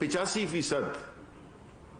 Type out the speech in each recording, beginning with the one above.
85%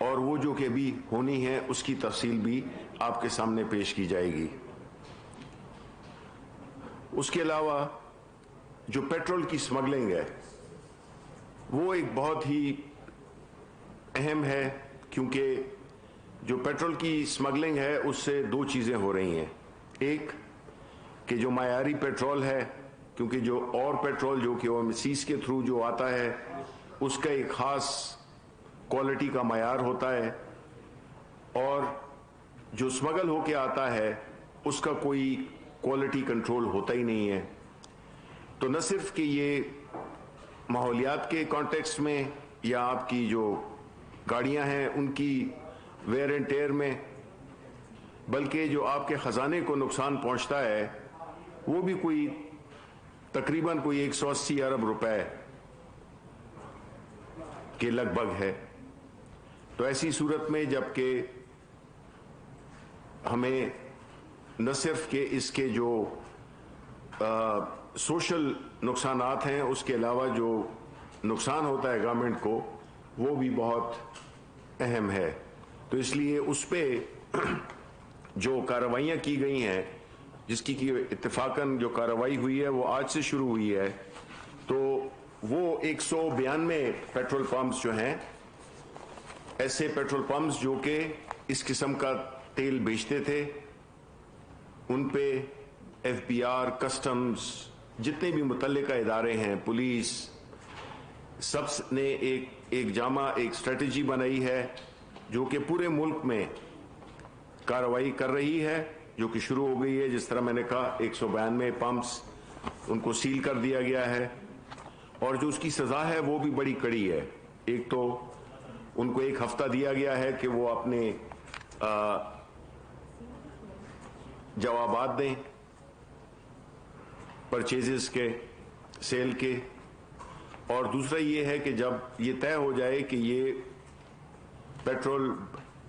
اور وہ جو کہ بھی ہونی ہے اس کی تفصیل بھی آپ کے سامنے پیش کی جائے گی۔ اس کے علاوہ جو پیٹرول کی سمگلنگ ہے وہ ایک بہت ہی اہم ہے، کیونکہ جو پیٹرول کی سمگلنگ ہے اس سے دو چیزیں ہو رہی ہیں۔ ایک کہ جو معیاری پیٹرول ہے، کیونکہ جو اور پیٹرول جو کہ اوورسیز کے تھرو جو آتا ہے اس کا ایک خاص کوالٹی کا معیار ہوتا ہے، اور جو سمگل ہو کے آتا ہے اس کا کوئی کوالٹی کنٹرول ہوتا ہی نہیں ہے۔ تو نہ صرف کہ یہ ماحولیات کے کانٹیکسٹ میں یا آپ کی جو گاڑیاں ہیں ان کی ویئر اینڈ ٹیئر میں، بلکہ جو آپ کے خزانے کو نقصان پہنچتا ہے وہ بھی کوئی تقریباً کوئی 180 ارب روپے کے لگ بھگ ہے۔ تو ایسی صورت میں جب کہ ہمیں نہ صرف کہ اس کے جو سوشل نقصانات ہیں اس کے علاوہ جو نقصان ہوتا ہے گورنمنٹ کو وہ بھی بہت اہم ہے، تو اس لیے اس پہ جو کارروائیاں کی گئی ہیں، جس کی اتفاقاً جو کارروائی ہوئی ہے وہ آج سے شروع ہوئی ہے، تو وہ 192 پیٹرول پمپس جو ہیں، ایسے پیٹرول پمپس جو کہ اس قسم کا تیل بیچتے تھے، ان پہ ایف بی آر، کسٹمز، جتنے بھی متعلقہ ادارے ہیں، پولیس، سب نے ایک جامع ایک اسٹریٹجی بنائی ہے جو کہ پورے ملک میں کارروائی کر رہی ہے، جو کہ شروع ہو گئی ہے۔ جس طرح میں نے کہا 192 پمپس ان کو سیل کر دیا گیا ہے، اور جو اس کی سزا ہے وہ بھی بڑی کڑی ہے۔ ایک تو ان کو 1 ہفتہ دیا گیا ہے کہ وہ اپنے جوابات دیں پرچیزز کے، سیل کے، اور دوسرا یہ ہے کہ جب یہ طے ہو جائے کہ یہ پیٹرول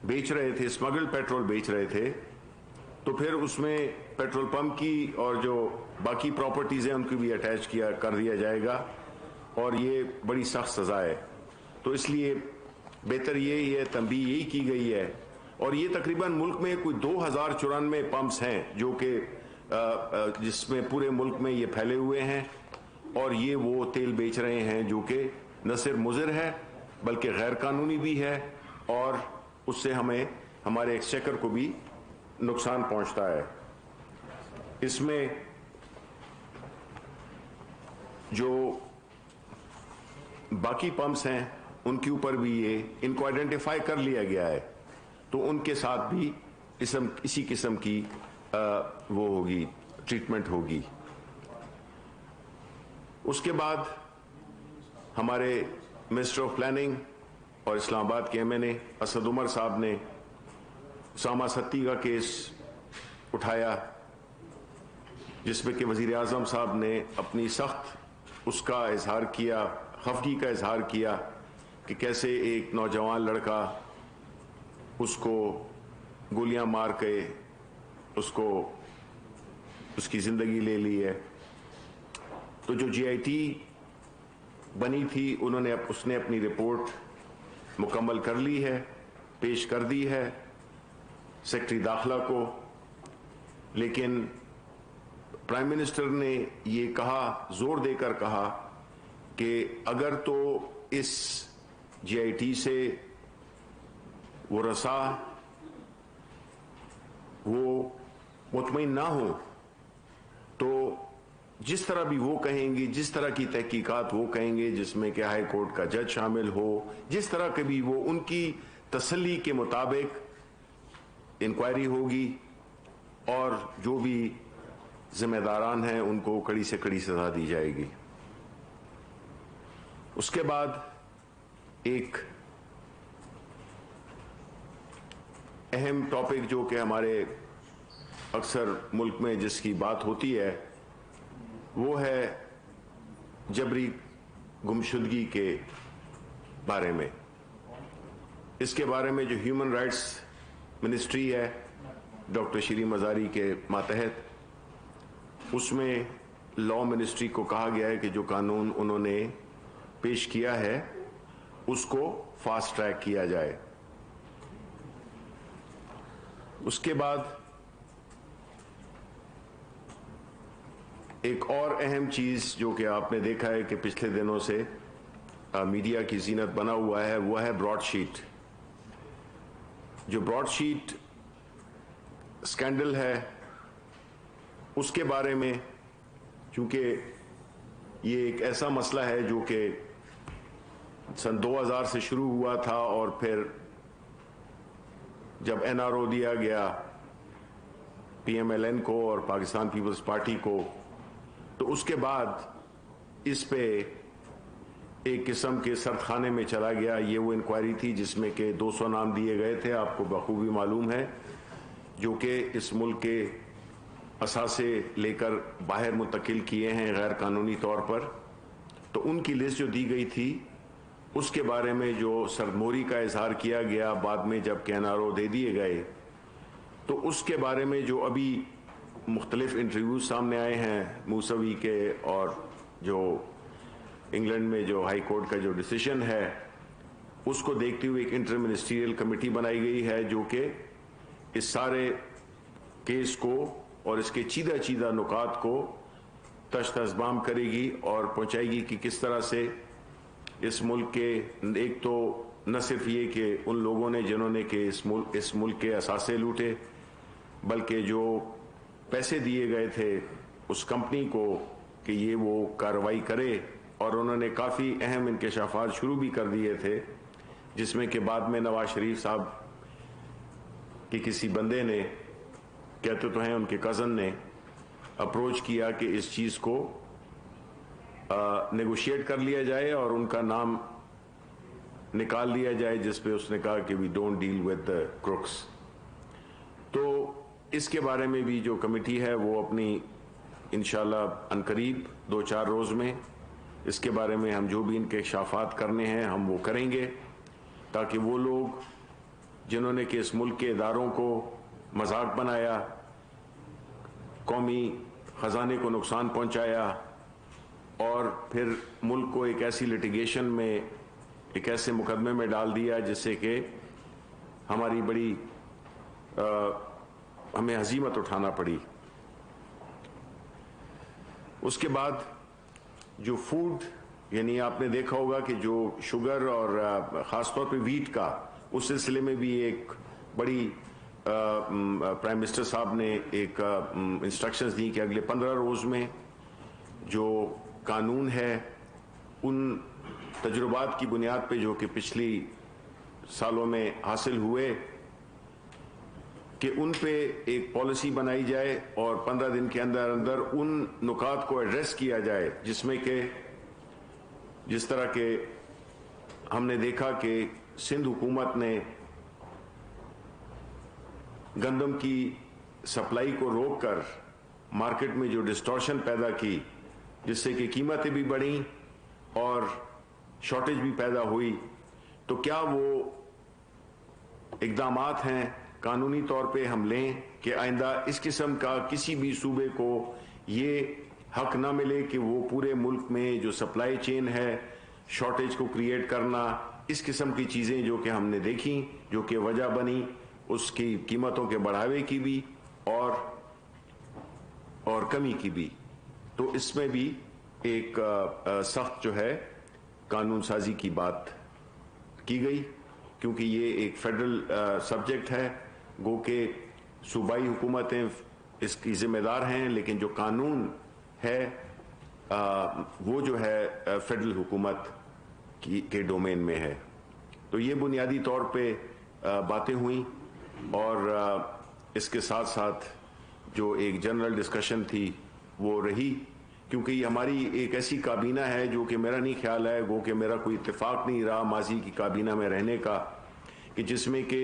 بیچ رہے تھے، اسمگل پیٹرول بیچ رہے تھے، تو پھر اس میں پیٹرول پمپ کی اور جو باقی پراپرٹیز ہیں ان کو بھی اٹیچ کر دیا جائے گا، اور یہ بڑی سخت سزا ہے۔ تو اس لیے بہتر یہی ہے، تنبیہ یہی کی گئی ہے، اور یہ تقریباً ملک میں کوئی 2094 پمپس ہیں جو کہ جس میں پورے ملک میں یہ پھیلے ہوئے ہیں، اور یہ وہ تیل بیچ رہے ہیں جو کہ نہ صرف مضر ہے بلکہ غیر قانونی بھی ہے، اور اس سے ہمیں ہمارے ایکسچیکر کو بھی نقصان پہنچتا ہے۔ اس میں جو باقی پمپس ہیں ان کے اوپر بھی ان کو آئیڈینٹیفائی کر لیا گیا ہے، تو ان کے ساتھ بھی اسی قسم کی وہ ہوگی، ٹریٹمنٹ ہوگی۔ اس کے بعد ہمارے منسٹر آف پلاننگ اور اسلام آباد کے ایم این اے اسد عمر صاحب نے اسامہ ستی کا کیس اٹھایا، جس میں کہ وزیر اعظم صاحب نے اپنی سخت اس کا اظہار کیا، خفگی کا اظہار کیا کہ کیسے ایک نوجوان لڑکا اس کو گولیاں مار کے اس کی زندگی لے لی ہے۔ تو جو جی آئی ٹی بنی تھی اس نے اپنی رپورٹ مکمل کر لی ہے، پیش کر دی ہے سیکرٹری داخلہ کو، لیکن پرائم منسٹر نے یہ کہا، زور دے کر کہا کہ اگر تو اس جی آئی ٹی سے وہ رسا وہ مطمئن نہ ہو تو جس طرح بھی وہ کہیں گے، جس طرح کی تحقیقات وہ کہیں گے، جس میں کہ ہائی کورٹ کا جج شامل ہو، جس طرح کے بھی وہ ان کی تسلی کے مطابق انکوائری ہوگی، اور جو بھی ذمہ داران ہیں ان کو کڑی سے کڑی سزا دی جائے گی۔ اس کے بعد ایک اہم ٹاپک جو کہ ہمارے اکثر ملک میں جس کی بات ہوتی ہے وہ ہے جبری گمشدگی کے بارے میں۔ اس کے بارے میں جو ہیومن رائٹس منسٹری ہے ڈاکٹر شیریں مزاری کے ماتحت، اس میں لاء منسٹری کو کہا گیا ہے کہ جو قانون انہوں نے پیش کیا ہے اس کو فاسٹ ٹریک کیا جائے، اس کے بعد ایک اور اہم چیز جو کہ آپ نے دیکھا ہے کہ پچھلے دنوں سے میڈیا کی زینت بنا ہوا ہے وہ ہے براڈ شیٹ. جو براڈ شیٹ اسکینڈل ہے اس کے بارے میں چونکہ یہ ایک ایسا مسئلہ ہے جو کہ سن 2000 سے شروع ہوا تھا اور پھر جب NRO دیا گیا PMLN کو اور پاکستان پیپلز پارٹی کو تو اس کے بعد اس پہ ایک قسم کے سرد خانے میں چلا گیا. یہ وہ انکوائری تھی جس میں کہ 200 نام دیے گئے تھے, آپ کو بخوبی معلوم ہے, جو کہ اس ملک کے اثاثے لے کر باہر منتقل کیے ہیں غیر قانونی طور پر. تو ان کی لسٹ جو دی گئی تھی اس کے بارے میں جو سردموری کا اظہار کیا گیا بعد میں جب کہ NRO دے دیے گئے, تو اس کے بارے میں جو ابھی مختلف انٹرویوز سامنے آئے ہیں موسوی کے اور جو انگلینڈ میں جو ہائی کورٹ کا جو ڈیسیشن ہے اس کو دیکھتے ہوئے ایک انٹر منسٹریل کمیٹی بنائی گئی ہے جو کہ اس سارے کیس کو اور اس کے چیدہ نکات کو تشت اسبام کرے گی اور پہنچائے گی کہ کس طرح سے اس ملک کے ایک تو نہ صرف یہ کہ ان لوگوں نے جنہوں نے کہ اس ملک کے اثاثے لوٹے بلکہ جو پیسے دیے گئے تھے اس کمپنی کو کہ یہ وہ کارروائی کرے, اور انہوں نے کافی اہم انکشافات شروع بھی کر دیے تھے جس میں کہ بعد میں نواز شریف صاحب کہ کسی بندے نے, کہتے تو ہیں ان کے کزن نے, اپروچ کیا کہ اس چیز کو نیگوشیٹ کر لیا جائے اور ان کا نام نکال دیا جائے, جس پہ اس نے کہا کہ we don't deal with the crooks. تو اس کے بارے میں بھی جو کمیٹی ہے وہ اپنی انشاءاللہ عنقریب 2-4 روز میں اس کے بارے میں ہم جو بھی انکشافات کرنے ہیں ہم وہ کریں گے, تاکہ وہ لوگ جنہوں نے کہ اس ملک کے اداروں کو مذاق بنایا, قومی خزانے کو نقصان پہنچایا اور پھر ملک کو ایک ایسی لٹیگیشن میں ایک ایسے مقدمے میں ڈال دیا جس سے کہ ہماری بڑی ہمیں ہزیمت اٹھانا پڑی. اس کے بعد جو فوڈ یعنی آپ نے دیکھا ہوگا کہ جو شوگر اور خاص طور پہ ویٹ کا, اس سلسلے میں بھی ایک بڑی پرائم منسٹر صاحب نے ایک انسٹرکشنز دی کہ اگلے 15 روز میں جو قانون ہے ان تجربات کی بنیاد پہ جو کہ پچھلی سالوں میں حاصل ہوئے کہ ان پہ ایک پالیسی بنائی جائے اور 15 دن کے اندر اندر ان نکات کو ایڈریس کیا جائے, جس میں کہ جس طرح کہ ہم نے دیکھا کہ سندھ حکومت نے گندم کی سپلائی کو روک کر مارکیٹ میں جو ڈسٹورشن پیدا کی جس سے کہ قیمتیں بھی بڑھیں اور شارٹیج بھی پیدا ہوئی. تو کیا وہ اقدامات ہیں قانونی طور پہ ہم لیں کہ آئندہ اس قسم کا کسی بھی صوبے کو یہ حق نہ ملے کہ وہ پورے ملک میں جو سپلائی چین ہے شارٹیج کو کریٹ کرنا, اس قسم کی چیزیں جو کہ ہم نے دیکھیں جو کہ وجہ بنی اس کی قیمتوں کے بڑھاوے کی بھی اور کمی کی بھی. تو اس میں بھی ایک سخت جو ہے قانون سازی کی بات کی گئی, کیونکہ یہ ایک فیڈرل سبجیکٹ ہے, گو کہ صوبائی حکومتیں اس کی ذمہ دار ہیں لیکن جو قانون ہے وہ جو ہے فیڈرل حکومت کے ڈومین میں ہے. تو یہ بنیادی طور پہ باتیں ہوئیں اور اس کے ساتھ ساتھ جو ایک جنرل ڈسکشن تھی وہ رہی, کیونکہ یہ ہماری ایک ایسی کابینہ ہے جو کہ میرا نہیں خیال ہے گو کہ میرا کوئی اتفاق نہیں رہا ماضی کی کابینہ میں رہنے کا کہ جس میں کہ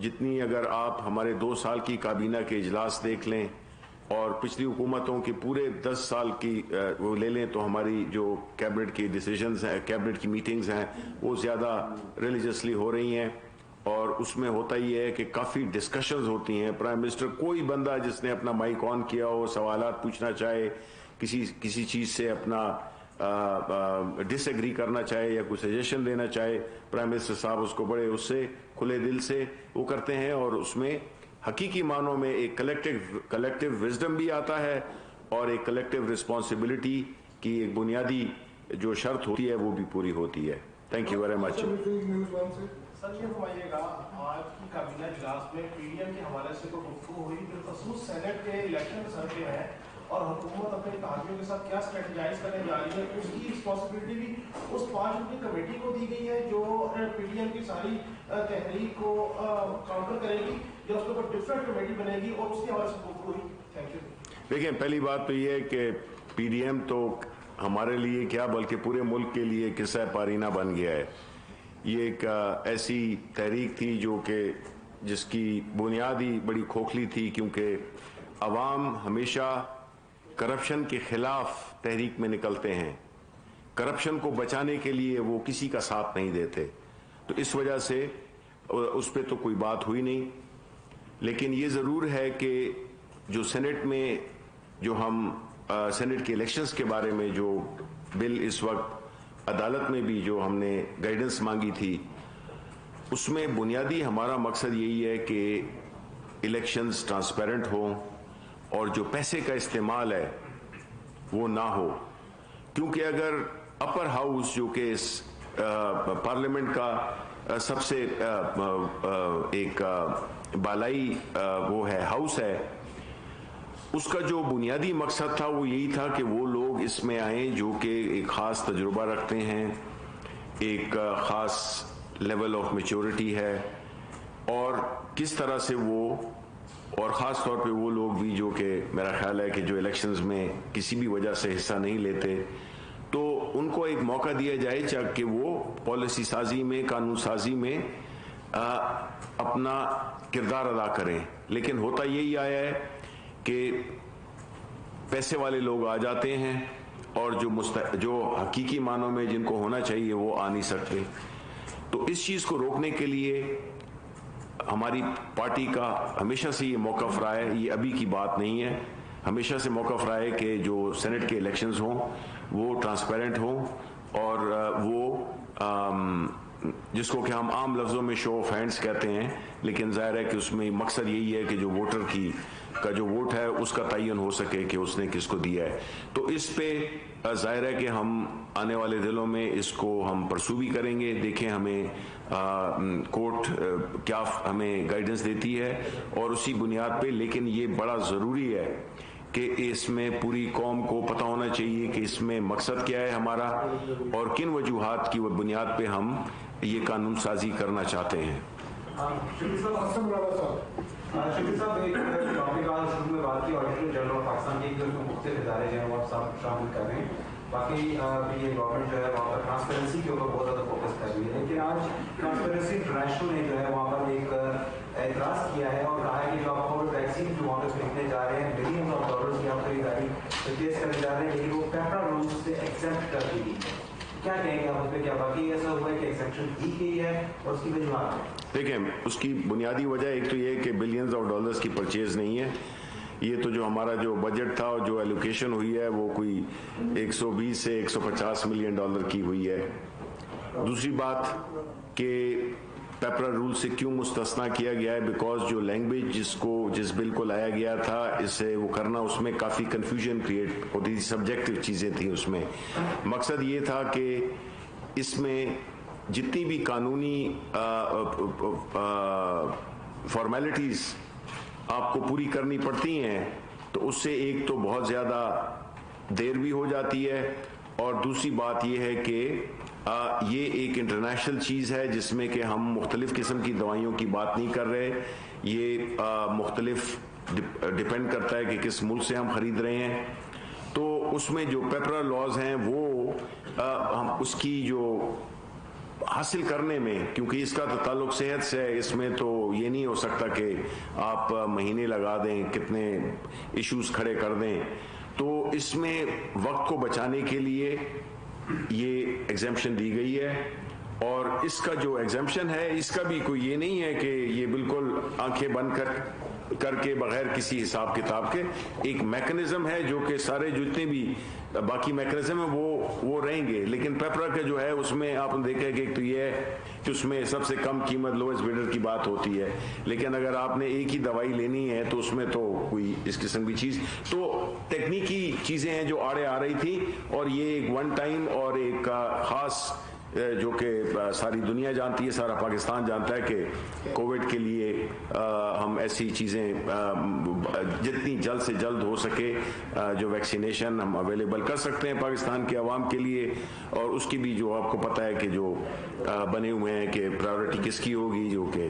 جتنی اگر آپ ہمارے 2 سال کی کابینہ کے اجلاس دیکھ لیں اور پچھلی حکومتوں کے پورے 10 سال کی وہ لے لیں تو ہماری جو کیبنٹ کی ڈیسیجنز ہیں کیبنٹ کی میٹنگز ہیں وہ زیادہ ریلیجسلی ہو رہی ہیں اور اس میں ہوتا یہ ہے کہ کافی ڈسکشنز ہوتی ہیں. پرائم منسٹر کوئی بندہ جس نے اپنا مائک آن کیا ہو سوالات پوچھنا چاہے کسی چیز سے اپنا ڈس ایگری کرنا چاہے یا کوئی سجیشن دینا چاہے پرائم منسٹر صاحب اس کو بڑے اس سے کھلے دل سے وہ کرتے ہیں اور اس میں حقیقی معنوں میں ایک کلیکٹیو وزڈم بھی آتا ہے اور ایک کلیکٹیو رسپانسبلٹی کی ایک بنیادی جو شرط ہوتی ہے وہ بھی پوری ہوتی ہے. Thank you very much. Sir یہ فرمائیے گا آج کی کابینہ اجلاس میں پی ڈی ایم کے حوالے سے کوئی گفتگو ہوئی بالخصوص سینٹ کے الیکشن سر پہ ہے اور حکومت اپنے اتحادیوں کے ساتھ کیا اسٹریٹجائز کرنے جا رہی ہے, اس کی رسپانسبلٹی بھی اس 5 رکنی کمیٹی کو دی گئی ہے جو پی ڈی ایم کی ساری تحریک کو کاؤنٹر کرے گی, یا اس کے اوپر ڈفرینٹ کمیٹی بنے گی, اور اس کے حوالے سے گفتگو ہوئی. Thank you. دیکھیں, پہلی بات تو یہ ہے کہ پی ڈی ایم تو ہمارے لیے کیا بلکہ پورے ملک کے لیے قصہ پارینہ بن گیا ہے. یہ ایک ایسی تحریک تھی جو کہ جس کی بنیاد ہی بڑی کھوکھلی تھی, کیونکہ عوام ہمیشہ کرپشن کے خلاف تحریک میں نکلتے ہیں, کرپشن کو بچانے کے لیے وہ کسی کا ساتھ نہیں دیتے, تو اس وجہ سے اس پہ تو کوئی بات ہوئی نہیں. لیکن یہ ضرور ہے کہ جو سینٹ میں جو ہم سینٹ کے الیکشنز کے بارے میں جو بل اس وقت عدالت میں بھی جو ہم نے گائیڈنس مانگی تھی, اس میں بنیادی ہمارا مقصد یہی ہے کہ الیکشنز ٹرانسپیرنٹ ہوں اور جو پیسے کا استعمال ہے وہ نہ ہو. کیونکہ اگر اپر ہاؤس جو کہ اس پارلیمنٹ کا سب سے ایک بالائی وہ ہے ہاؤس ہے, اس کا جو بنیادی مقصد تھا وہ یہی تھا کہ وہ لوگ اس میں آئیں جو کہ ایک خاص تجربہ رکھتے ہیں, ایک خاص لیول آف میچورٹی ہے, اور کس طرح سے وہ, اور خاص طور پہ وہ لوگ بھی جو کہ میرا خیال ہے کہ جو الیکشنز میں کسی بھی وجہ سے حصہ نہیں لیتے, تو ان کو ایک موقع دیا جائے تاکہ وہ پالیسی سازی میں, قانون سازی میں اپنا کردار ادا کریں. لیکن ہوتا یہی آیا ہے کہ پیسے والے لوگ آ جاتے ہیں اور جو حقیقی معنوں میں جن کو ہونا چاہیے وہ آ نہیں سکتے. تو اس چیز کو روکنے کے لیے ہماری پارٹی کا ہمیشہ سے یہ موقف رہا ہے, یہ ابھی کی بات نہیں ہے, ہمیشہ سے موقف رہا ہے کہ جو سینٹ کے الیکشنز ہوں وہ ٹرانسپیرنٹ ہوں, اور وہ جس کو کہ ہم عام لفظوں میں شو آف ہینڈز کہتے ہیں, لیکن ظاہر ہے کہ اس میں مقصد یہی ہے کہ جو ووٹر کا جو ووٹ ہے اس کا تعین ہو سکے کہ اس نے کس کو دیا ہے. تو اس پہ ظاہر ہے کہ ہم آنے والے دنوں میں اس کو ہم پرسو بھی کریں گے. دیکھیں ہمیں کورٹ کیا ہمیں گائیڈنس دیتی ہے اور اسی بنیاد پہ, لیکن یہ بڑا ضروری ہے کہ اس میں پوری قوم کو پتہ ہونا چاہیے کہ اس میں مقصد کیا ہے ہمارا اور کن وجوہات کی بنیاد پہ ہم یہ قانون سازی کرنا چاہتے ہیں. شکیل صاحب ایک ٹاپک آج شروع میں بات کی آڈیٹر جنرل آف پاکستان کی, جو مختلف ادارے جو ہیں وہ آپ شامل کر رہے ہیں. باقی یہ گورنمنٹ جو ہے وہاں پر ٹرانسپیرنسی کے اوپر بہت زیادہ فوکس کر رہی ہے, لیکن آج ٹرانسپیرنسی انٹرنیشنل نے جو ہے وہاں پر ایک اعتراض کیا ہے اور کہا ہے کہ جو آپ کووڈ ویکسین جو وہاں پہ خریدنے جا رہے ہیں بلینز آف ڈالرز کی آپ خریداری پرچیز کرنے جا رہے ہیں, لیکن وہ پیپرا رولز سے ایکسیپٹ کر دی گئی ہے. کیا کہیں گے آپ اس پہ, کیا باقی ایسا ہوا ہے کہ ایکسیپشن دی گئی ہے اور اس کی وجوہات ہے؟ دیکھیں, اس کی بنیادی وجہ ایک تو یہ ہے کہ بلینز آف ڈالرز کی پرچیز نہیں ہے, یہ تو جو ہمارا جو بجٹ تھا اور جو ایلوکیشن ہوئی ہے وہ کوئی 120 سے 150 ملین ڈالر کی ہوئی ہے. دوسری بات کہ پیپرا رول سے کیوں مستثنا کیا گیا ہے, بیکاز جو لینگویج جس بل کو لایا گیا تھا اس سے وہ کرنا, اس میں کافی کنفیوژن کریٹ ہوتی تھی, سبجیکٹو چیزیں تھیں اس میں. مقصد یہ تھا کہ اس میں جتنی بھی قانونی فارمیلٹیز آپ کو پوری کرنی پڑتی ہیں, تو اس سے ایک تو بہت زیادہ دیر بھی ہو جاتی ہے, اور دوسری بات یہ ہے کہ یہ ایک انٹرنیشنل چیز ہے جس میں کہ ہم مختلف قسم کی دوائیوں کی بات نہیں کر رہے, یہ مختلف ڈپینڈ کرتا ہے کہ کس ملک سے ہم خرید رہے ہیں. تو اس میں جو پیپرا لاز ہیں وہ ہم اس کی جو حاصل کرنے میں, کیونکہ اس کا تو تعلق صحت سے ہے, اس میں تو یہ نہیں ہو سکتا کہ آپ مہینے لگا دیں, کتنے ایشوز کھڑے کر دیں. تو اس میں وقت کو بچانے کے لیے یہ ایگزیمپشن دی گئی ہے, اور اس کا جو ایگزیمپشن ہے اس کا بھی کوئی یہ نہیں ہے کہ یہ بالکل آنکھیں بند کر کر کے بغیر کسی حساب کتاب کے ایک میکنزم ہے جو کہ سارے جتنے بھی باقی میکنزم ہیں وہ رہیں گے، لیکن پیپرا کا جو ہے اس میں آپ نے دیکھا کہ ایک تو یہ ہے کہ اس میں سب سے کم قیمت لوئسٹ بیڈر کی بات ہوتی ہے، لیکن اگر آپ نے ایک ہی دوائی لینی ہے تو اس میں تو کوئی اس قسم کی چیز، تو تکنیکی چیزیں ہیں جو آڑے آ رہی تھی، اور یہ ایک ون ٹائم اور ایک خاص جو کہ ساری دنیا جانتی ہے، سارا پاکستان جانتا ہے کہ کووڈ کے لیے ہم ایسی چیزیں جتنی جلد سے جلد ہو سکے جو ویکسینیشن ہم اویلیبل کر سکتے ہیں پاکستان کے عوام کے لیے، اور اس کی بھی جو آپ کو پتہ ہے کہ جو بنے ہوئے ہیں کہ پرائیورٹی کس کی ہوگی، جو کہ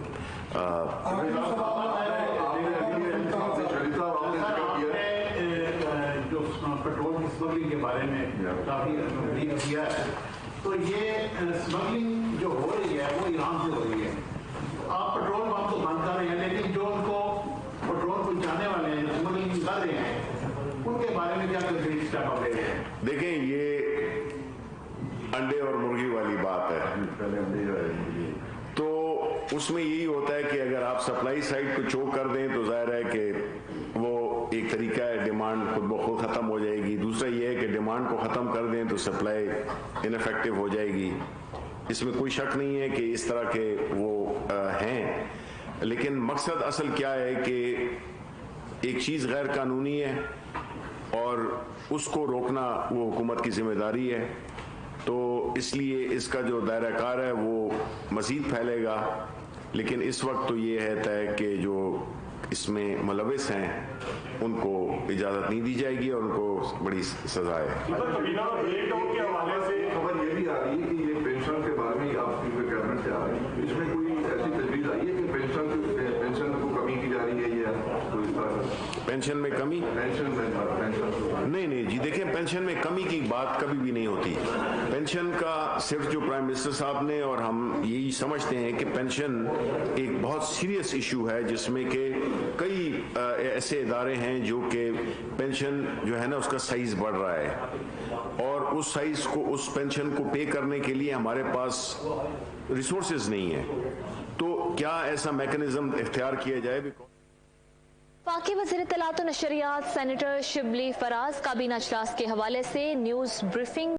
پیٹرول کی اسمگلنگ کے بارے میں کافی کیا ہے، تو یہ اسمگلنگ جو ہو رہی ہے وہ ایران سے ہو رہی ہے. آپ پیٹرول پمپ تو بند کر رہے ہیں، لیکن جو ان کو پیٹرول پہنچانے والے ہیں، اسمگلنگ کر رہے ہیں، ان کے بارے میں کیا کنکریٹ اسٹیپ آپ لے رہے ہیں؟ دیکھیں یہ انڈے اور مرغی والی بات ہے، تو اس میں یہی ہوتا ہے کہ اگر آپ سپلائی سائڈ کو چوک کر دیں تو ظاہر ہے کہ وہ ایک طریقہ ہے، ڈیمانڈ خود بخود ختم ہو جائے گی. دوسرا یہ ہے کہ ڈیمانڈ کو ختم کر دیں تو سپلائی انفیکٹو ہو جائے گی. اس میں کوئی شک نہیں ہے کہ اس طرح کے وہ ہیں، لیکن مقصد اصل کیا ہے کہ ایک چیز غیر قانونی ہے اور اس کو روکنا وہ حکومت کی ذمہ داری ہے، تو اس لیے اس کا جو دائرہ کار ہے وہ مزید پھیلے گا. لیکن اس وقت تو یہ ہے کہ جو اس میں ملوث ہیں ان کو اجازت نہیں دی جائے گی اور ان کو بڑی سزا ہے. خبر یہ بھی آ رہی ہے کہ یہ پینشن کے بارے میں آپ کی کیبنٹ سے آ رہی ہے، اس میں کوئی ایسی تجویز آئی ہے کہ پینشن کو کمی کی جا رہی ہے یا کوئی اس طرح پینشن میں کمی؟ نہیں جی، دیکھیں پینشن میں کمی کی بات کبھی بھی نہیں ہوتی. پینشن کا صرف جو پرائم منسٹر صاحب نے اور ہم یہی سمجھتے ہیں کہ پینشن ایک بہت سیریس ایشو ہے جس میں کہ کئی ایسے ادارے ہیں جو کہ پینشن جو ہے نا اس کا سائز بڑھ رہا ہے، اور اس سائز کو اس پینشن کو پے کرنے کے لیے ہمارے پاس ریسورسز نہیں ہیں. تو کیا ایسا میکنزم اختیار کیا جائے؟ وفاقی وزیر اطلاعات و نشریات سینیٹر شبلی فراز کابینہ اجلاس کے حوالے سے نیوز بریفنگ